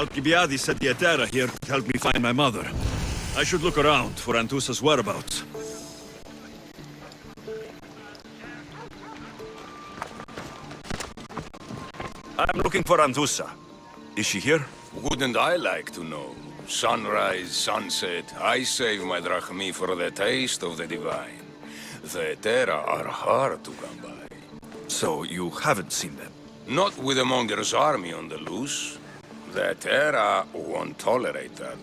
Alcibiades said the Etera here could help me find my mother. I should look around for Anthusa's whereabouts. I'm looking for Anthusa. Is she here? Wouldn't I like to know? Sunrise, sunset, I save my drachmi for the taste of the divine. The Etera are hard to come by. So you haven't seen them? Not with the Monger's army on the loose. The Etera won't tolerate that.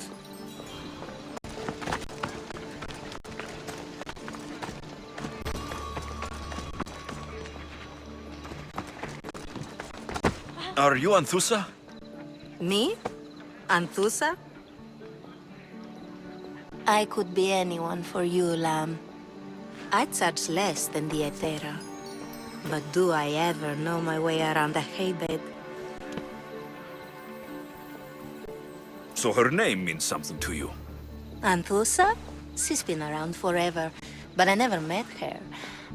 Are you Anthusa? Me? Anthusa? I could be anyone for you, Lamb. I charge less than the Etera. But do I ever know my way around a haybed? So her name means something to you? Anthusa? She's been around forever, but I never met her.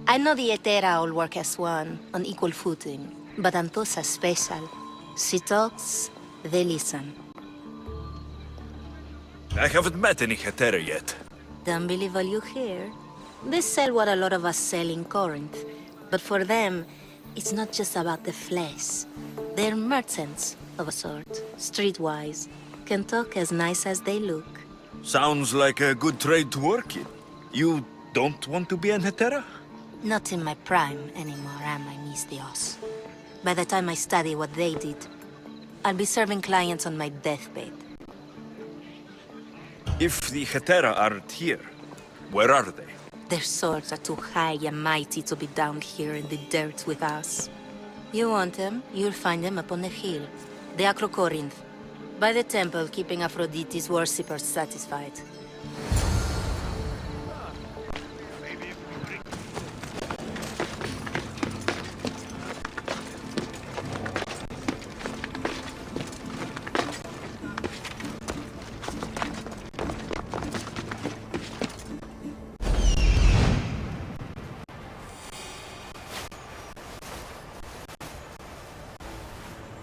I know the Etera all work as one, on equal footing. But Anthusa's special. She talks, they listen. I haven't met any Etera yet. Don't believe all you hear. They sell what a lot of us sell in Corinth. But for them, it's not just about the flesh. They're merchants, of a sort, streetwise. Can talk as nice as they look. Sounds like a good trade to work in. You don't want to be an Etera? Not in my prime anymore, am I, Miss Dios? By the time I study what they did, I'll be serving clients on my deathbed. If the Etera aren't here, where are they? Their swords are too high and mighty to be down here in the dirt with us. You want them, you'll find them up on the hill. The Acrocorinth. By the temple, keeping Aphrodite's worshippers satisfied.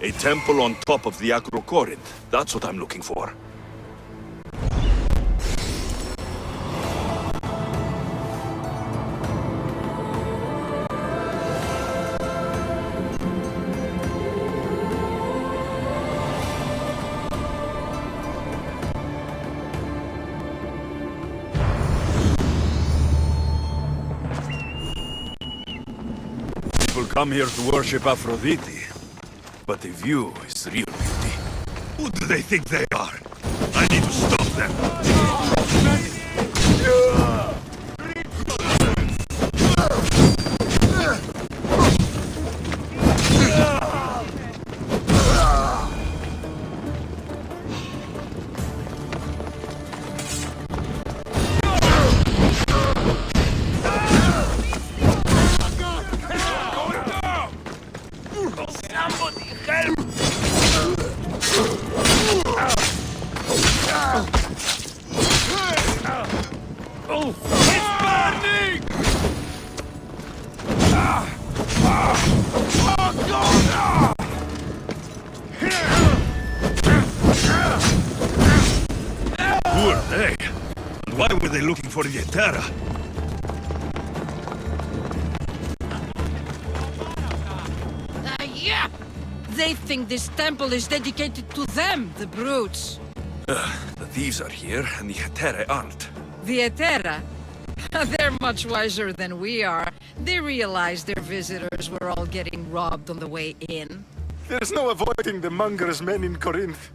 A temple on top of the Acrocorinth. That's what I'm looking for. People come here to worship Aphrodite. But the view is real beauty. Who do they think they are? I need to stop them. Who are they? And why were they looking for the Etera? Yeah! They think this temple is dedicated to them, the brutes. The thieves are here, and the Etera aren't. The Etera? They're much wiser than we are. They realized their visitors were all getting robbed on the way in. There's no avoiding the Monger's men in Corinth.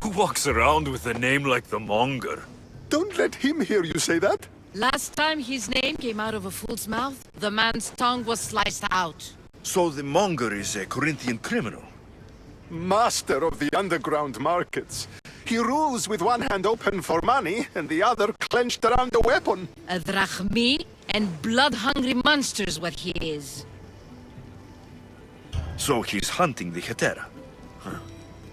Who walks around with a name like the Monger? Don't let him hear you say that. Last time his name came out of a fool's mouth, the man's tongue was sliced out. So the Monger is a Corinthian criminal? Master of the underground markets. He rules with one hand open for money and the other clenched around a weapon. A drachmi and blood-hungry monster's what he is. So he's hunting the Etera? Huh.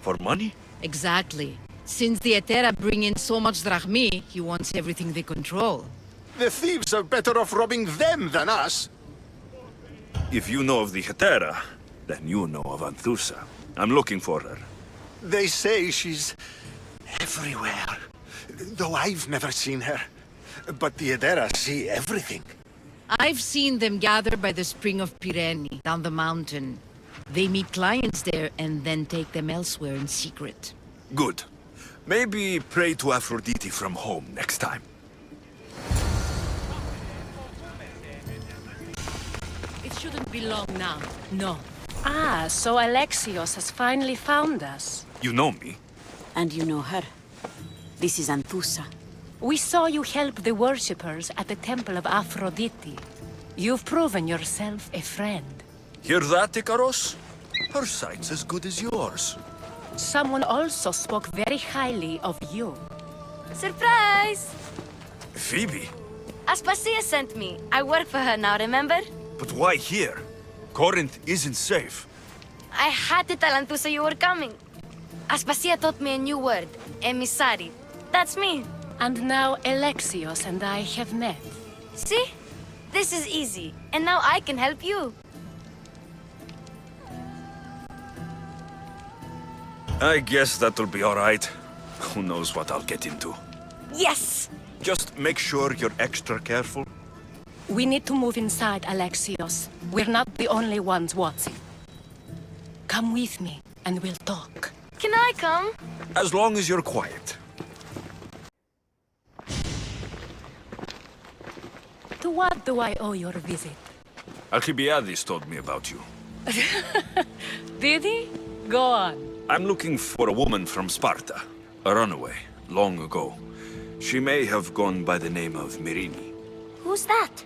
For money? Exactly. Since the Etera bring in so much drachmi, he wants everything they control. The thieves are better off robbing them than us. If you know of the Etera, Then you know of Anthusa. I'm looking for her. They say she's everywhere, though I've never seen her. But the Adera see everything. I've seen them gather by the Spring of Pirene, down the mountain. They meet clients there and then take them elsewhere in secret. Good. Maybe pray to Aphrodite from home next time. It shouldn't be long now. No. Ah, so Alexios has finally found us. You know me? And you know her. This is Anthusa. We saw you help the worshippers at the Temple of Aphrodite. You've proven yourself a friend. Hear that, Ikaros? Her sight's as good as yours. Someone also spoke very highly of you. Surprise! Phoebe? Aspasia sent me. I work for her now, remember? But why here? Corinth isn't safe. I had to tell Anthusa you were coming. Aspasia taught me a new word, emissary. That's me. And now Alexios and I have met. See? This is easy. And now I can help you. I guess that'll be all right. Who knows what I'll get into. Yes! Just make sure you're extra careful. We need to move inside, Alexios. We're not the only ones watching. Come with me, and we'll talk. Can I come? As long as you're quiet. To what do I owe your visit? Alcibiades told me about you. Did he? Go on. I'm looking for a woman from Sparta. A runaway, long ago. She may have gone by the name of Myrine. Who's that?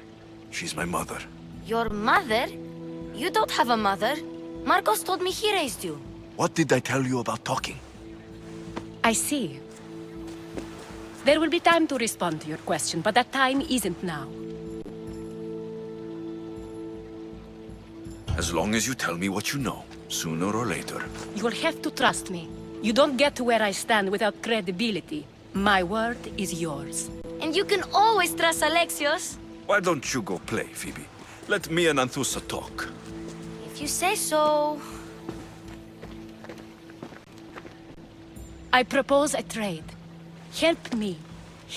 She's my mother. Your mother? You don't have a mother. Marcos told me he raised you. What did I tell you about talking? I see. There will be time to respond to your question, but that time isn't now. As long as you tell me what you know, sooner or later. You will have to trust me. You don't get to where I stand without credibility. My word is yours. And you can always trust Alexios. Why don't you go play, Phoebe? Let me and Anthusa talk. If you say so. I propose a trade. Help me.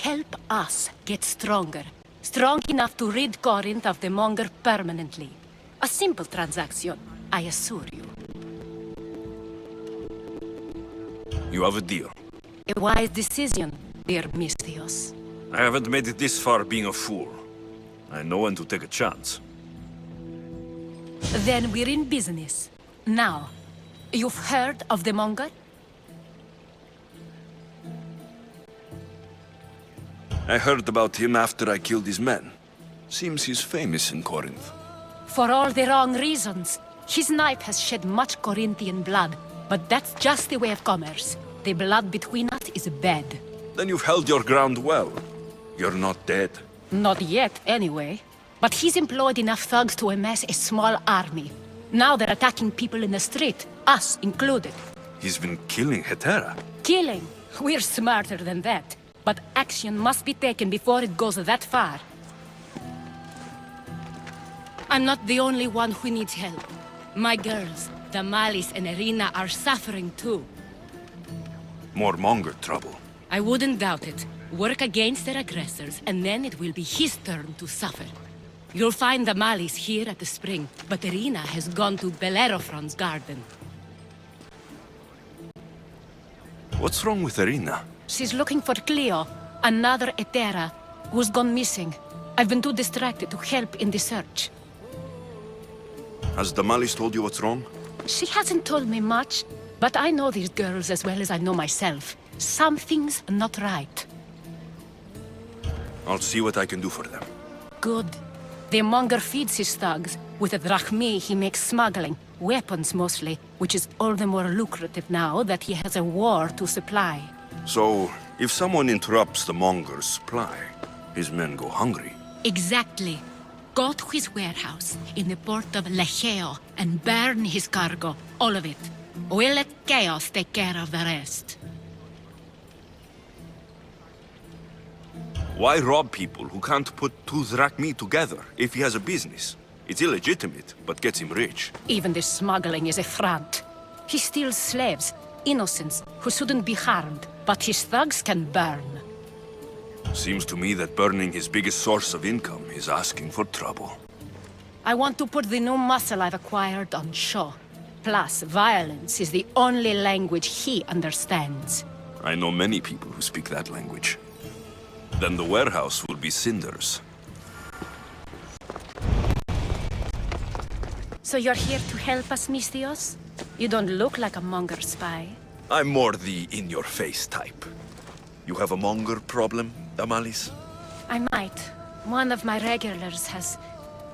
Help us get stronger. Strong enough to rid Corinth of the Monger permanently. A simple transaction, I assure you. You have a deal. A wise decision, dear Misthios. I haven't made it this far being a fool. I know when to take a chance. Then we're in business. Now, you've heard of the Monger? I heard about him after I killed his men. Seems he's famous in Corinth. For all the wrong reasons. His knife has shed much Corinthian blood, but that's just the way of commerce. The blood between us is bad. Then you've held your ground well. You're not dead. Not yet, anyway. But he's employed enough thugs to amass a small army. Now they're attacking people in the street, us included. He's been killing Hetera. Killing? We're smarter than that. But action must be taken before it goes that far. I'm not the only one who needs help. My girls, Damalis and Irina, are suffering too. More Monger trouble. I wouldn't doubt it. Work against their aggressors, and then it will be his turn to suffer. You'll find Damalis here at the spring, but Irina has gone to Bellerophon's garden. What's wrong with Irina? She's looking for Cleo, another Hetera, who's gone missing. I've been too distracted to help in the search. Has Damalis told you what's wrong? She hasn't told me much, but I know these girls as well as I know myself. Something's not right. I'll see what I can do for them. Good. The Monger feeds his thugs. With the drachmi, he makes smuggling. Weapons, mostly, which is all the more lucrative now that he has a war to supply. So, if someone interrupts the Monger's supply, his men go hungry. Exactly. Go to his warehouse in the port of Lecheo and burn his cargo, all of it. We'll let chaos take care of the rest. Why rob people who can't put two drachmi together if he has a business? It's illegitimate, but gets him rich. Even the smuggling is a front. He steals slaves, innocents, who shouldn't be harmed, but his thugs can burn. Seems to me that burning his biggest source of income is asking for trouble. I want to put the new muscle I've acquired on show. Plus, violence is the only language he understands. I know many people who speak that language. Then the warehouse will be cinders. So you're here to help us, Mistios? You don't look like a monger spy. I'm more the in-your-face type. You have a monger problem, Damalis? I might. One of my regulars has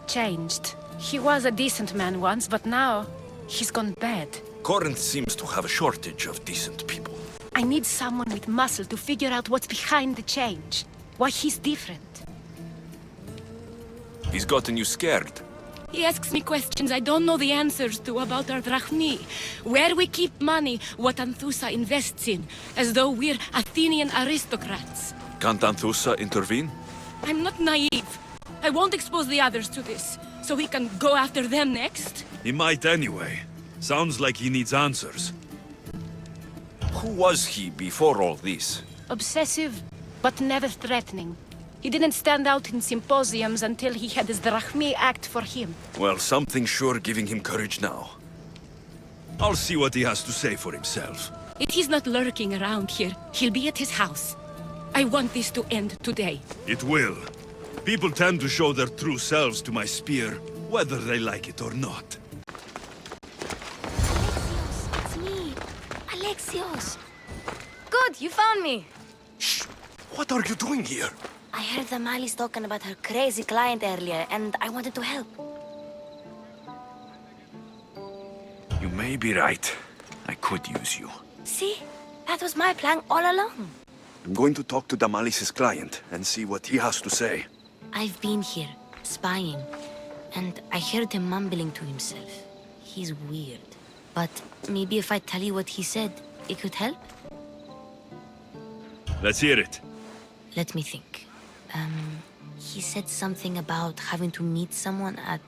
changed. He was a decent man once, but now he's gone bad. Corinth seems to have a shortage of decent people. I need someone with muscle to figure out what's behind the change. Why he's different. He's gotten you scared. He asks me questions I don't know the answers to about our drachmi. Where we keep money, what Anthusa invests in. As though we're Athenian aristocrats. Can't Anthusa intervene? I'm not naive. I won't expose the others to this. So we can go after them next? He might anyway. Sounds like he needs answers. Who was he before all this? Obsessive, but never threatening. He didn't stand out in symposiums until he had his drachmi act for him. Well, something's sure giving him courage now. I'll see what he has to say for himself. If he's not lurking around here, he'll be at his house. I want this to end today. It will. People tend to show their true selves to my spear, whether they like it or not. Alexios, it's me. Alexios. Good, you found me. Shh! What are you doing here? I heard the Mali's talking about her crazy client earlier, and I wanted to help. You may be right. I could use you. See? That was my plan all along. I'm going to talk to Damalis' client and see what he has to say. I've been here, spying, and I heard him mumbling to himself. He's weird. But maybe if I tell you what he said, it could help? Let's hear it. Let me think. He said something about having to meet someone at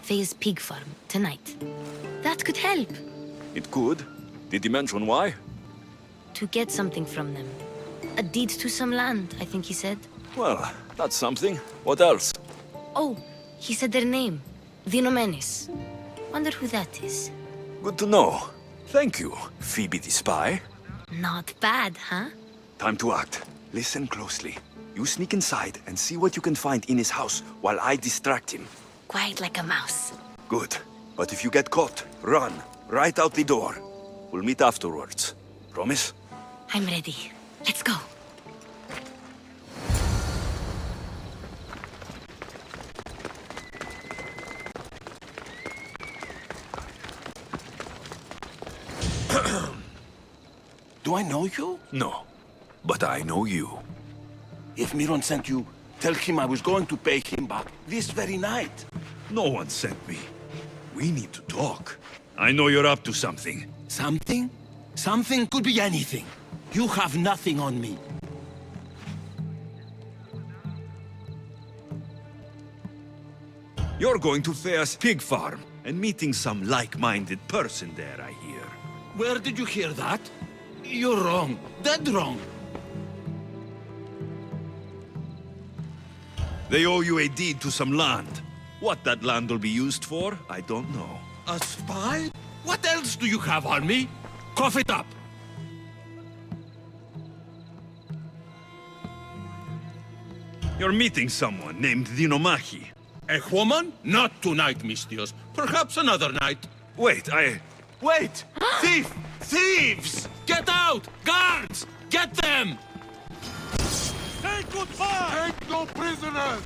Faye's pig farm tonight. That could help. It could. Did he mention why? To get something from them. A deed to some land, I think he said. Well, that's something. What else? Oh, he said their name. Dinomenes. Wonder who that is. Good to know. Thank you, Phoebe the spy. Not bad, huh? Time to act. Listen closely. You sneak inside and see what you can find in his house while I distract him. Quiet like a mouse. Good. But if you get caught, run. Right out the door. We'll meet afterwards. Promise? I'm ready. Let's go. Do I know you? No. But I know you. If Miron sent you, tell him I was going to pay him back this very night. No one sent me. We need to talk. I know you're up to something. Something? Something could be anything. You have nothing on me. You're going to Thea's pig farm and meeting some like-minded person there, I hear. Where did you hear that? You're wrong. Dead wrong. They owe you a deed to some land. What that land will be used for, I don't know. A spy? What else do you have on me? Cough it up. You're meeting someone named Dinomachi. A woman? Not tonight, Mistios. Perhaps another night. Wait, Wait! Thief! Thieves! Get out! Guards! Get them! Take good fire! Take no prisoners!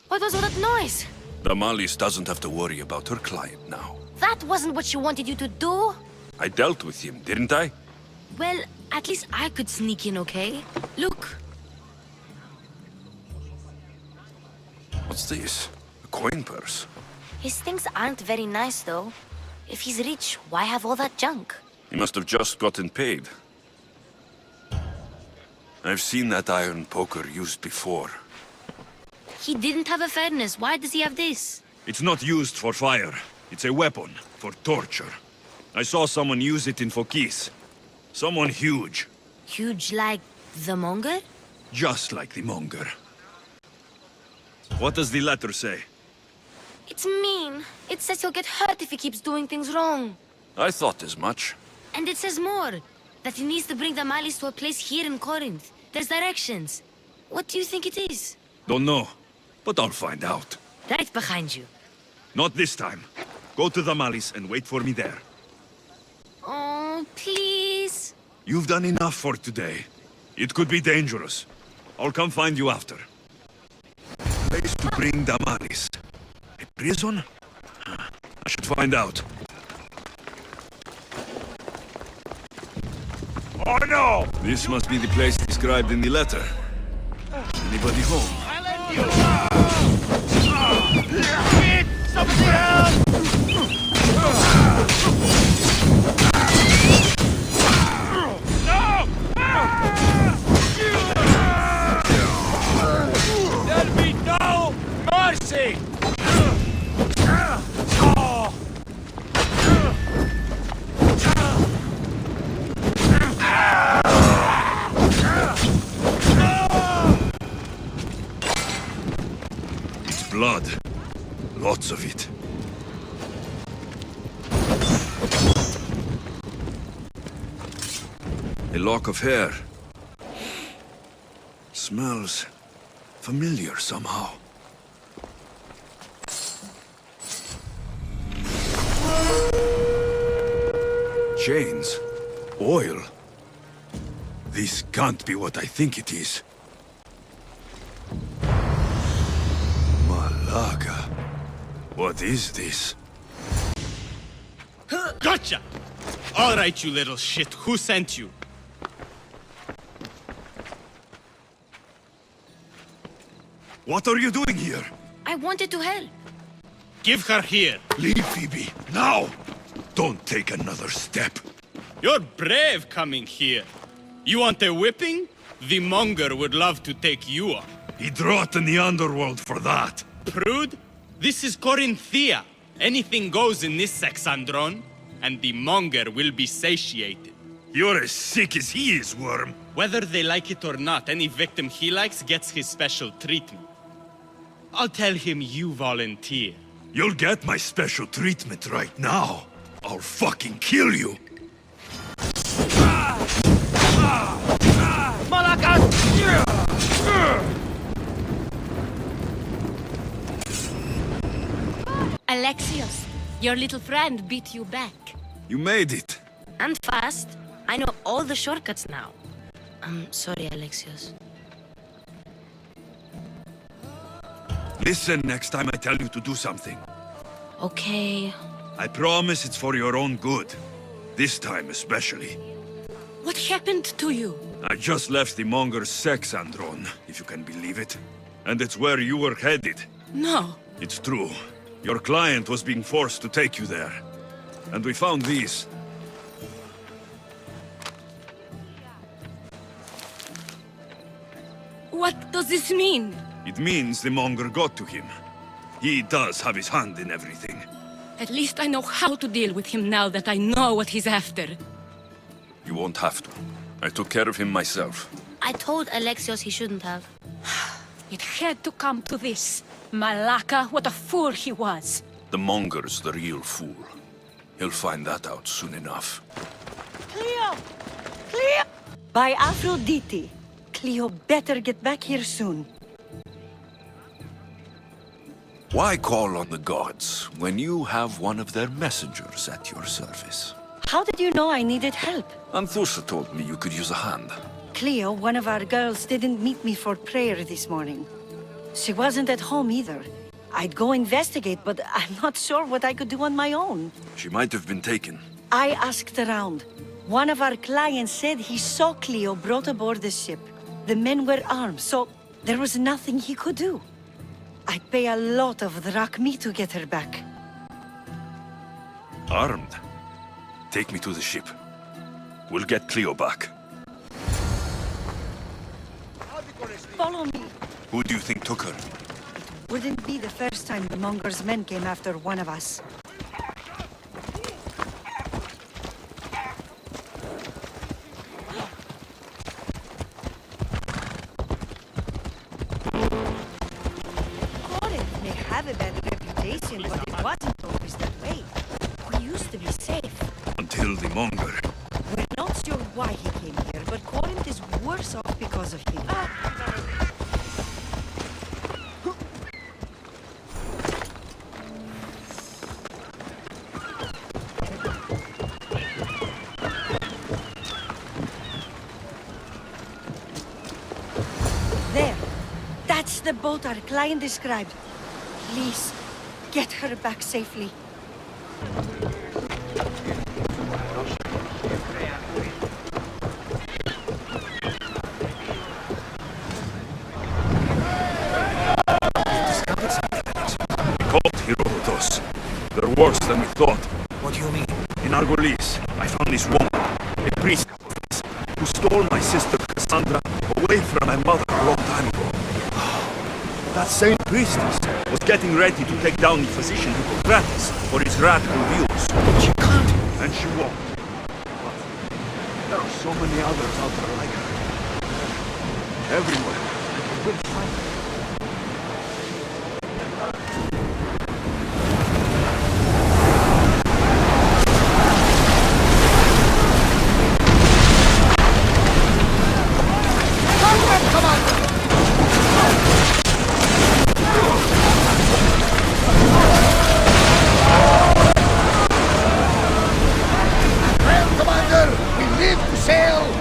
What was all that noise? Damalis doesn't have to worry about her client now. That wasn't what she wanted you to do. I dealt with him, didn't I? Well, at least I could sneak in, okay? Look. What's this? A coin purse? His things aren't very nice, though. If he's rich, why have all that junk? He must have just gotten paid. I've seen that iron poker used before. He didn't have a furnace. Why does he have this? It's not used for fire. It's a weapon for torture. I saw someone use it in Fokis. Someone huge. Huge like the monger? Just like the monger. What does the letter say? It's mean. It says he'll get hurt if he keeps doing things wrong. I thought as much. And it says more. That he needs to bring the Malis to a place here in Corinth. There's directions. What do you think it is? Don't know, but I'll find out. Right behind you. Not this time. Go to the Malis and wait for me there. Oh, please. You've done enough for today. It could be dangerous. I'll come find you after. Place to bring the Malis. A prison? I should find out. Oh no! This must be the place described in the letter. Anybody home? There'll be no mercy! It's blood. Lots of it. A lock of hair. Smells familiar somehow. Chains. Oil. This can't be what I think it is. Malaga. What is this? Gotcha! All right, you little shit. Who sent you? What are you doing here? I wanted to help. Give her here. Leave, Phoebe. Now! Don't take another step. You're brave coming here. You want a whipping? The monger would love to take you on. He'd rot in the underworld for that. Prude, this is Corinthia. Anything goes in this Sexandron, and the monger will be satiated. You're as sick as he is, Worm. Whether they like it or not, any victim he likes gets his special treatment. I'll tell him you volunteer. You'll get my special treatment right now. I'll fucking kill you. Alexios, your little friend beat you back. You made it. And fast. I know all the shortcuts now. I'm sorry, Alexios. Listen next time I tell you to do something. Okay. I promise it's for your own good. This time especially. What happened to you? I just left the monger's Sexandron, if you can believe it. And it's where you were headed. No. It's true. Your client was being forced to take you there. And we found these. What does this mean? It means the monger got to him. He does have his hand in everything. At least I know how to deal with him now that I know what he's after. You won't have to. I took care of him myself. I told Alexios he shouldn't have. It had to come to this. Malaka, what a fool he was. The monger's the real fool. He'll find that out soon enough. Cleo! Cleo! By Aphrodite. Cleo better get back here soon. Why call on the gods when you have one of their messengers at your service? How did you know I needed help? Anthusa told me you could use a hand. Cleo, one of our girls, didn't meet me for prayer this morning. She wasn't at home either. I'd go investigate, but I'm not sure what I could do on my own. She might have been taken. I asked around. One of our clients said he saw Cleo brought aboard the ship. The men were armed, so there was nothing he could do. I'd pay a lot of drachmi to get her back. Armed? Take me to the ship. We'll get Cleo back. Follow me. Who do you think took her? Wouldn't be the first time the Monger's men came after one of us. Corinth may have a bad reputation, but it wasn't always that way. We used to be safe. Until the Monger. We're not sure why he came here, but Corinth is worse off because of him. There. That's the boat our client described. Please, get her back safely. Herodotus. They're worse than we thought. What do you mean? In Argolis, I found this woman, a priest, who stole my sister Cassandra away from my mother a long time ago. That same priestess was getting ready to take down the physician Hippocrates for his radical views. But she can't. And she won't. But there are so many others out there like her. Everywhere. We'll find her.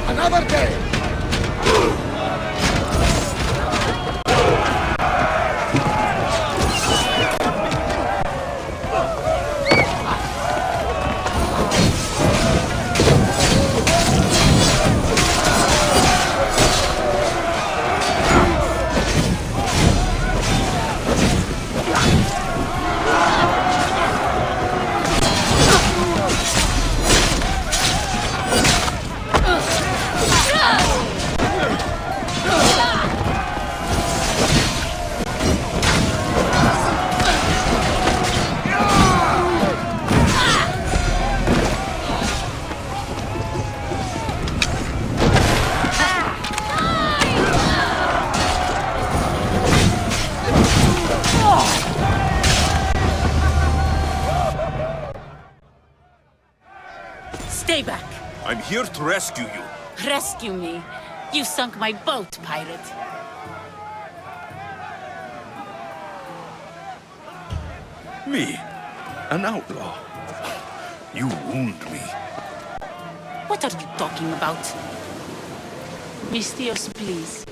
Another day! Stay back. I'm here to rescue you. Rescue me. You sunk my boat, pirate. Me? An outlaw? You wound me. What are you talking about? Mystios, please.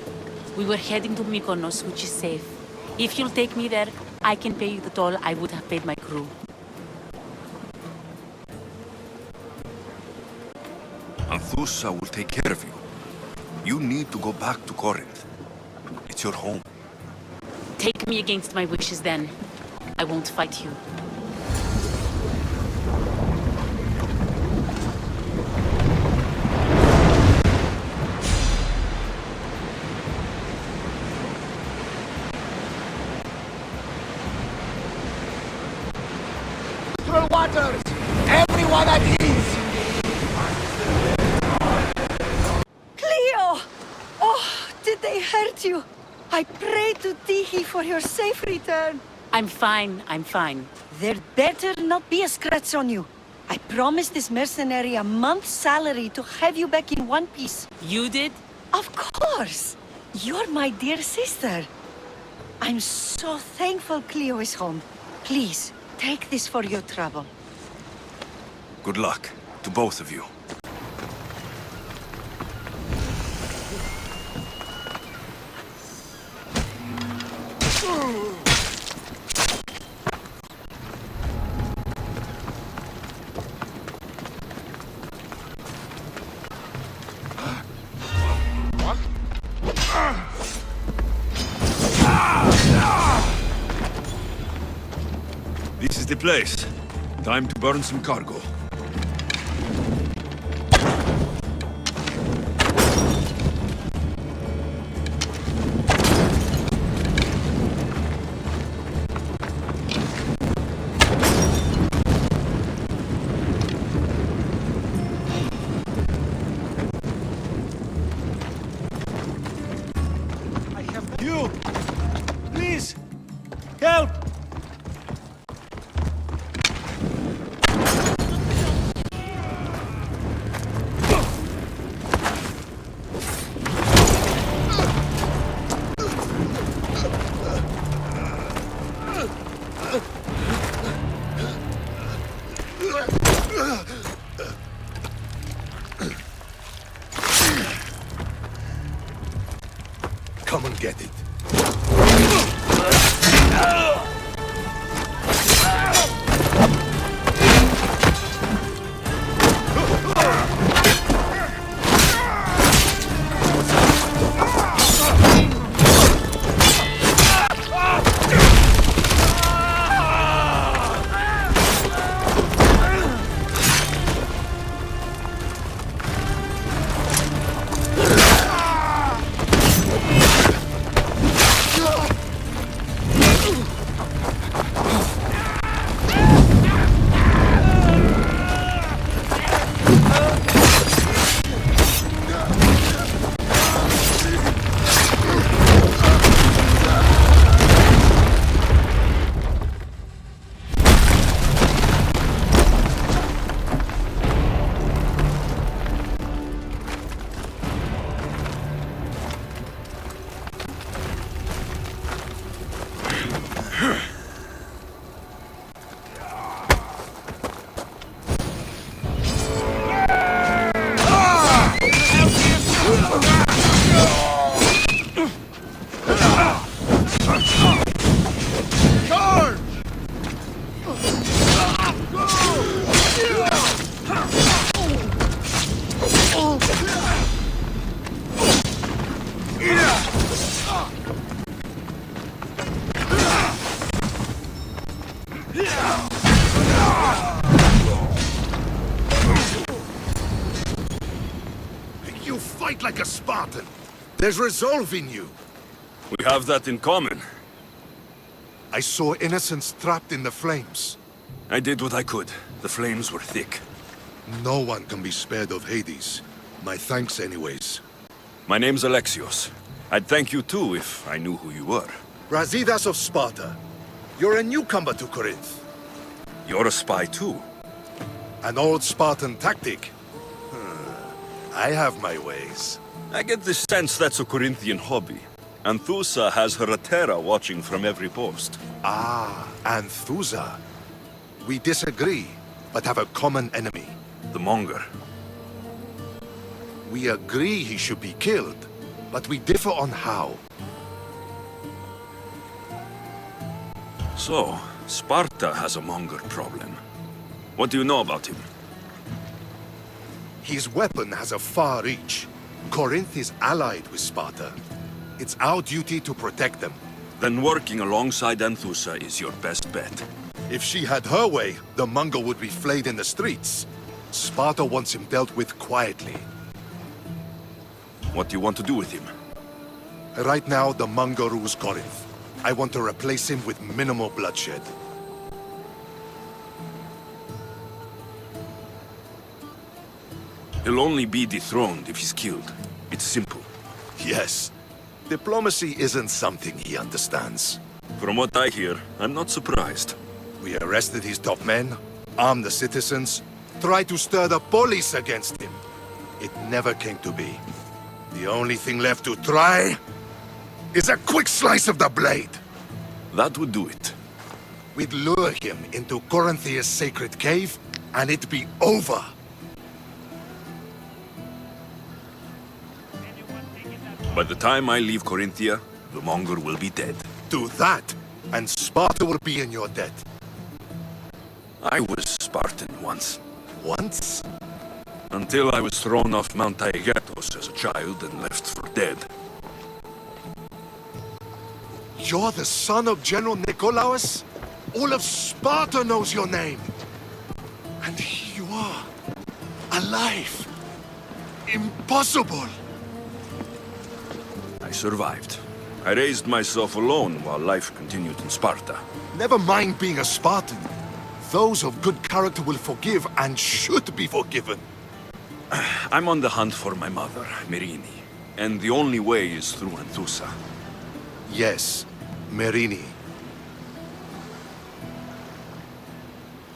We were heading to Mykonos, which is safe. If you'll take me there, I can pay you the toll I would have paid my crew. Anthusa will take care of you. You need to go back to Corinth. It's your home. Take me against my wishes then. I won't fight you. Neutral waters! Everyone at ease! Cleo! Oh, did they hurt you? I pray to Tihi for your safe return. I'm fine, I'm fine. There better not be a scratch on you. I promised this mercenary a month's salary to have you back in one piece. You did? Of course! You're my dear sister. I'm so thankful Cleo is home. Please, take this for your trouble. Good luck to both of you. the place. Time to burn some cargo. You! Please! Help! Come and get it. You fight like a Spartan. There's resolve in you. We have that in common. I saw innocents trapped in the flames. I did what I could. The flames were thick. No one can be spared of Hades. My thanks anyways. My name's Alexios. I'd thank you too if I knew who you were. Brasidas of Sparta. You're a newcomer to Corinth. You're a spy too. An old Spartan tactic. I have my ways. I get the sense that's a Corinthian hobby. Anthusa has her Atera watching from every post. Ah, Anthusa. We disagree, but have a common enemy. The Monger. We agree he should be killed, but we differ on how. So, Sparta has a Monger problem. What do you know about him? His weapon has a far reach. Corinth is allied with Sparta. It's our duty to protect them. Then working alongside Anthusa is your best bet. If she had her way, the Monger would be flayed in the streets. Sparta wants him dealt with quietly. What do you want to do with him? Right now, the Monger rules Corinth. I want to replace him with minimal bloodshed. He'll only be dethroned if he's killed. It's simple. Yes. Diplomacy isn't something he understands. From what I hear, I'm not surprised. We arrested his top men, armed the citizens, tried to stir the police against him. It never came to be. The only thing left to try is a quick slice of the blade. That would do it. We'd lure him into Corinthia's sacred cave, and it'd be over. By the time I leave Corinthia, the Monger will be dead. Do that, and Sparta will be in your debt. I was Spartan once. Once? Until I was thrown off Mount Taygetos as a child and left for dead. You're the son of General Nikolaos? All of Sparta knows your name. And here you are, alive. Impossible. I survived. I raised myself alone while life continued in Sparta. Never mind being a Spartan. Those of good character will forgive and should be forgiven. I'm on the hunt for my mother, Myrrine. And the only way is through Anthusa. Yes, Myrrine.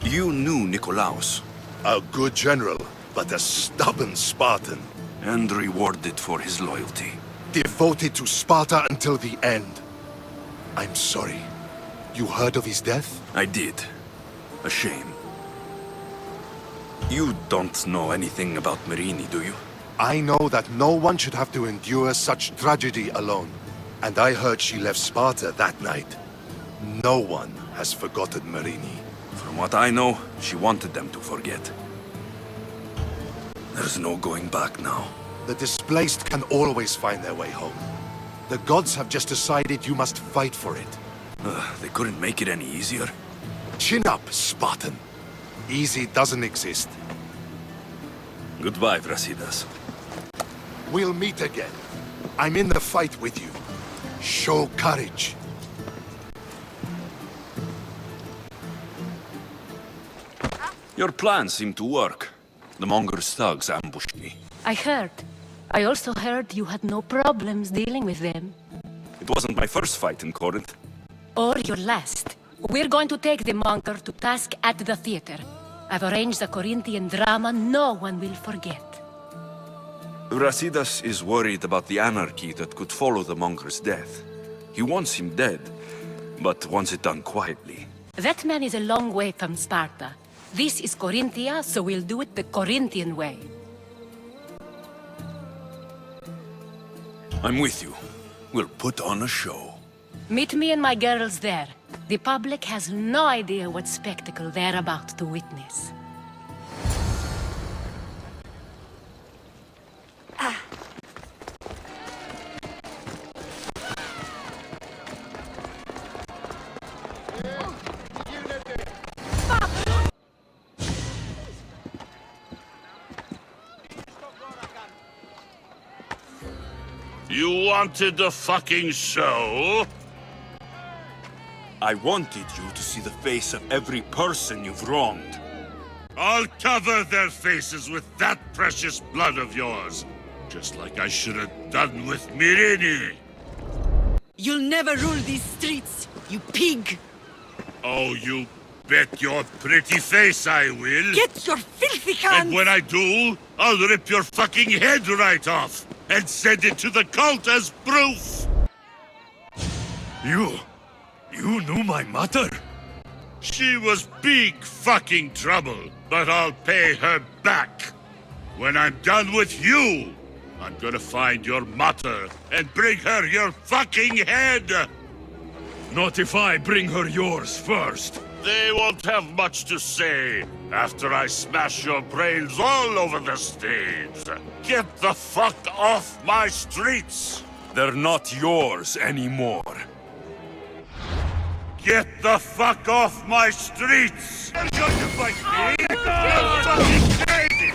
You knew Nikolaos. A good general, but a stubborn Spartan. And rewarded for his loyalty. Devoted to Sparta until the end. I'm sorry. You heard of his death? I did. A shame. You don't know anything about Myrrine, do you? I know that no one should have to endure such tragedy alone. And I heard she left Sparta that night. No one has forgotten Myrrine. From what I know, she wanted them to forget. There's no going back now. The displaced can always find their way home. The gods have just decided you must fight for it. They couldn't make it any easier. Chin up, Spartan. Easy doesn't exist. Goodbye, Brasidas. We'll meet again. I'm in the fight with you. Show courage. Your plan seemed to work. The Monger's thugs ambushed me. I heard. I also heard you had no problems dealing with them. It wasn't my first fight in Corinth. Or your last. We're going to take the Monger to task at the theater. I've arranged a Corinthian drama no one will forget. Brasidas is worried about the anarchy that could follow the Monger's death. He wants him dead, but wants it done quietly. That man is a long way from Sparta. This is Corinthia, so we'll do it the Corinthian way. I'm with you. We'll put on a show. Meet me and my girls there. The public has no idea what spectacle they're about to witness. You wanted the fucking show? I wanted you to see the face of every person you've wronged. I'll cover their faces with that precious blood of yours. Just like I should have done with Myrrine. You'll never rule these streets, you pig! Oh, you bet your pretty face I will. Get your filthy hands! And when I do, I'll rip your fucking head right off and send it to the cult as proof. You knew my mother? She was big fucking trouble, but I'll pay her back. When I'm done with you, I'm gonna find your mother and bring her your fucking head! Not if I bring her yours first. They won't have much to say after I smash your brains all over the stage. Get the fuck off my streets! They're not yours anymore. Get the fuck off my streets! You're going to fight me? You're fucking crazy!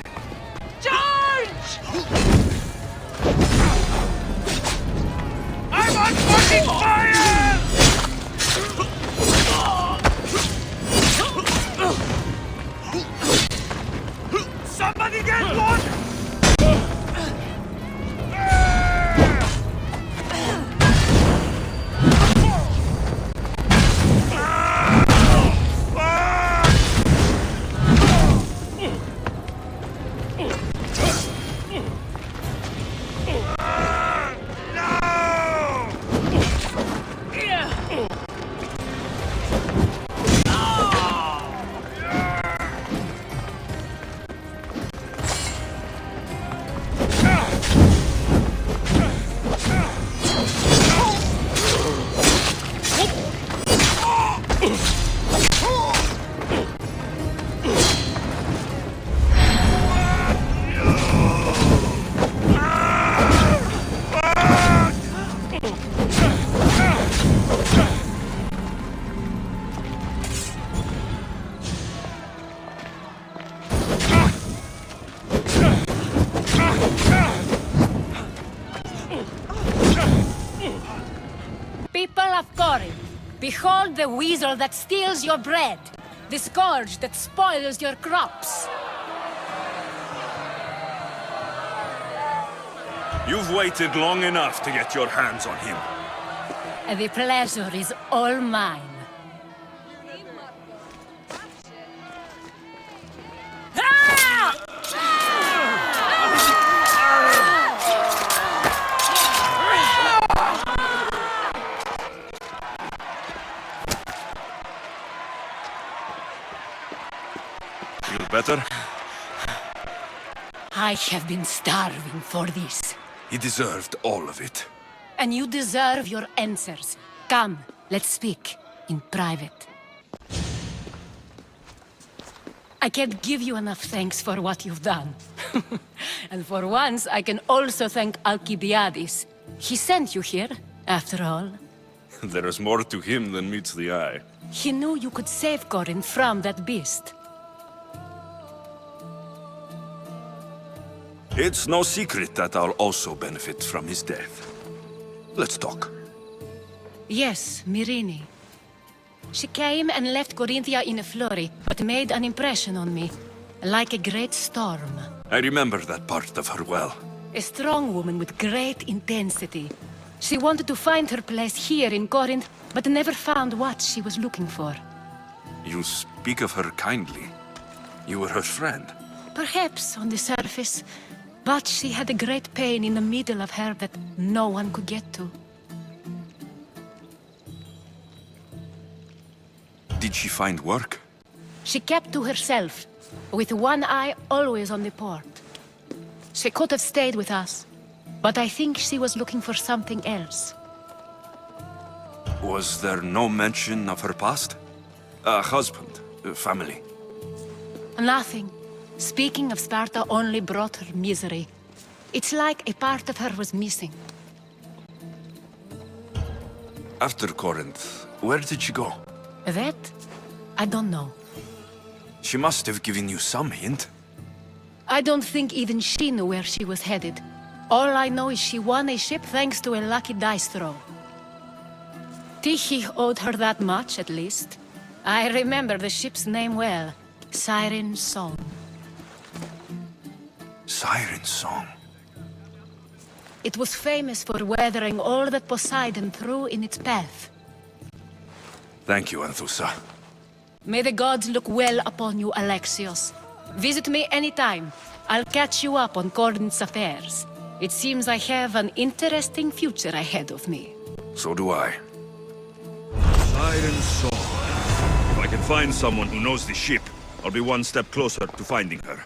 Charge! I'm on fucking fire! Somebody get one! Behold the weasel that steals your bread, the scourge that spoils your crops. You've waited long enough to get your hands on him. The pleasure is all mine. Feel better? I have been starving for this. He deserved all of it. And you deserve your answers. Come, let's speak in private. I can't give you enough thanks for what you've done. And for once, I can also thank Alcibiades. He sent you here, after all. There is more to him than meets the eye. He knew you could save Corinth from that beast. It's no secret that I'll also benefit from his death. Let's talk. Yes, Myrine. She came and left Corinthia in a flurry, but made an impression on me, like a great storm. I remember that part of her well. A strong woman with great intensity. She wanted to find her place here in Corinth, but never found what she was looking for. You speak of her kindly. You were her friend. Perhaps on the surface, but she had a great pain in the middle of her that no one could get to. Did she find work? She kept to herself, with one eye always on the port. She could have stayed with us, but I think she was looking for something else. Was there no mention of her past? A husband, a family? Nothing. Speaking of Sparta only brought her misery. It's like a part of her was missing. After Corinth, where did she go? That? I don't know. She must have given you some hint. I don't think even she knew where she was headed. All I know is she won a ship thanks to a lucky dice throw. Tyche owed her that much, at least. I remember the ship's name well. Siren Song. Siren Song. It was famous for weathering all that Poseidon threw in its path. Thank you, Anthusa. May the gods look well upon you, Alexios. Visit me anytime. I'll catch you up on Corinth's affairs. It seems I have an interesting future ahead of me. So do I. Siren Song. If I can find someone who knows the ship, I'll be one step closer to finding her.